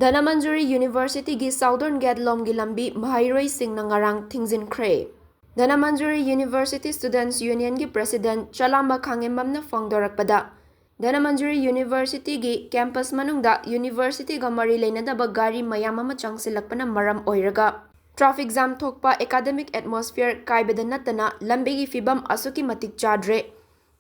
Dhanamanjuri University gi Southern Gate Lomgi Lambi Maheiroi Singna ngarang Thingjinkhre. Dhanamanjuri University Students Union gi President Chalamba Khangembamna phongdorakpada Dhanamanjuri University gi campus manungda University ga mari leinadaba gari mayam ama changsilakpana maram oiraga traffic jam thokpa academic atmosphere kaibeda natana lambi gi fibam asuki matik chadre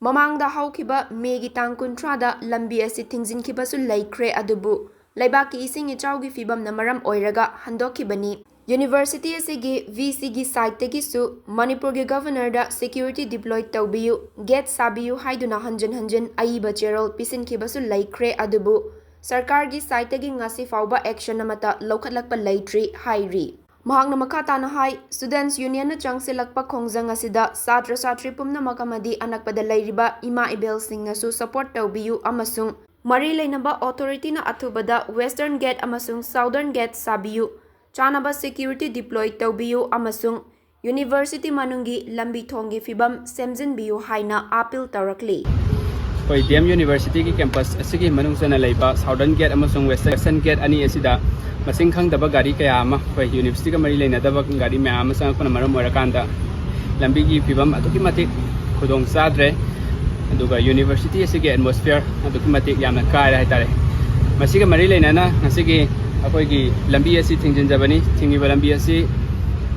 mamangda haukiba megi tang kuntrada lambi asi Thingjinkhre su laikre adubu Laibaki ising ichawgi fibam na maram oiraga handokibani. University asigi VC gi site tegi su Manipur gi governor da security deployed tawbiyu get sabiyu haiduna hanjan aiba cherol pisin kibasu laikre adubu sarkar gi site tegi ngasi fauba action namata lokhatlakpa laitri hairi. Mahang na makata na hai students union na changsilakpa khongjang asida satra satri pumna makamadi anakpada lairiba ima ibel singna su support tawbiyu amasung Mari Lainaba authority na athubada Western Gate amasung Southern Gate sabiyu chanaba security deployed tawbiyu amasung University manungi lambi thongi fibam semjin biyu haina appeal tarakli. Koi DM University ki campus asigi manung sana laiba Southern Gate amasung Western Gate ani asida masing khang daba gari kaya ama koi university ka mari laina daba gari me ama sang pana maram orakanda lambi ki fibam atuki matik khudong sadre aduga university asigi atmosphere aduki matik yamna kaira haitare masiga mari leinana ngasigi akoi gi lambi asi thingjinjabani thingiba lambi asi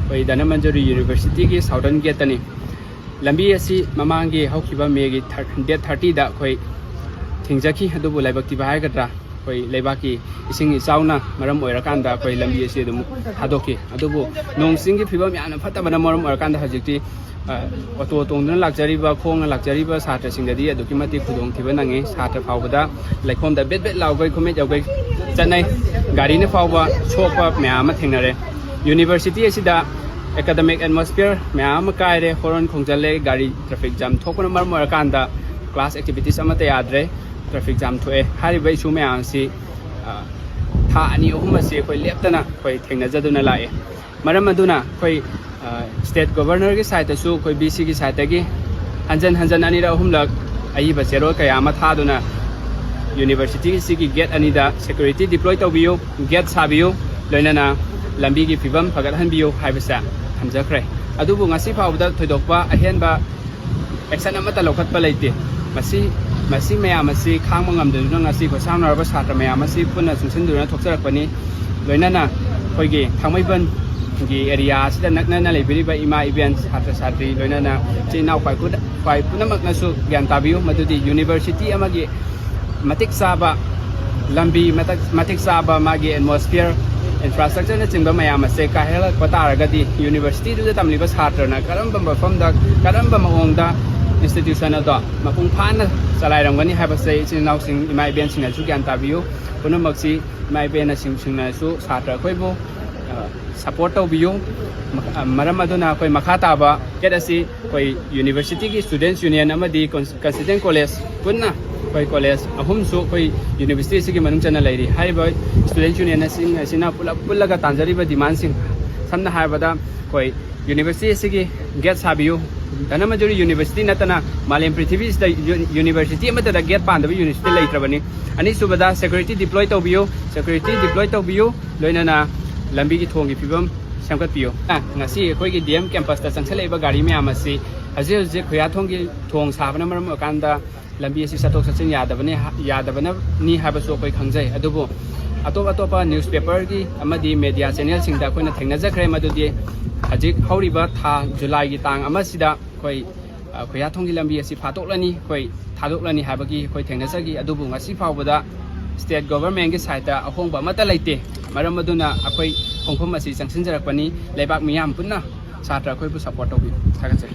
koi Dhanamanjuri University ki Southern Gate ani lambi asi mamangi haukiba megi date 30 da koi thingjaki adubu laibakti bahai gatra koi laibaki ising isauna maram oirakanda koi lambi asi dum hadoki adubu nongsingi phibam yana phatabana maram oirakanda hajikti auto tongduna lakjariba khongna lakjariba satra singdadi aduki mati khudong thiba nange satra phawbada laikhom da bet lawgai khume jawgai chanai gari ne phawba sopa myama thengnare university asida academic atmosphere myama kaire horon khongjale gari traffic jam thokona marmor kanda class activities amata yadre traffic jam thoe haribai su myam si tha ani ohum ase koi leptana koi thengna jaduna lae maram aduna koi state governor ki side su koi BC ki side gi hanjan ani ra humlak ai ba zero kaya ma thaduna university si ki gate ani da security deploy tawbiyo gate sabiyo loinana lambi gi fibam pagat hanbiyo haibasa hamjakre adubu ngasi phawda thoidokpa ahenba action amata lokhatpa leite masi mayam asi khangma ngamduna ngasi ko samnarba satra mayam asi punna sungsinduna thokjarakpani loinana khoigi thangmaiban gi area sida nakna lebiriba ima events hatra satri loinana china pai punamak nasu gyan tabiu madudi university amagi matik saba lambi matik saba magi atmosphere infrastructure na chingba mayam ase ka hela pataragadi university du tamliba satra na karamba mafamda karamba maongda institution ado mapung phana chalairangani habase china sing ima events na su gyan tabiu punamak si ima event sing na su satra khoibo support tawbiyo maram aduna koi makhata ba get asi koi university ki students union amadi constituent college punna koi college ahum su koi university si ki manung chana lairi haiba students union asina pulaga tanjari ba demand sing samna haibada koi university si ki get sabiyo Dhanamanjuri University natana malem prithvi sta university amata da get pandabi university laitrabani ani subada security deploy tawbiyo loinana lambi ki thongi fibam samkat piyo ngasi khoi gi DM campus ta changsalaiba gari me amasi haje khoya thongi thong sabana maram akanda lambi asi satok sachin yadabana ni habaso koi khangjai adubu atopa newspaper gi amadi media channel singda koina thengna jakre madudi hajik hauriba tha July gi tang amasida koi khoya thongi lambi asi phatoklani koi thadoklani habagi koi thengna jagi adubu ngasi phawbada state government ki side ta ahongba mata laite maram aduna akoi hongphom asi changsinjarakpani laibak miyam punna satra khoi bu support tawbi thagachai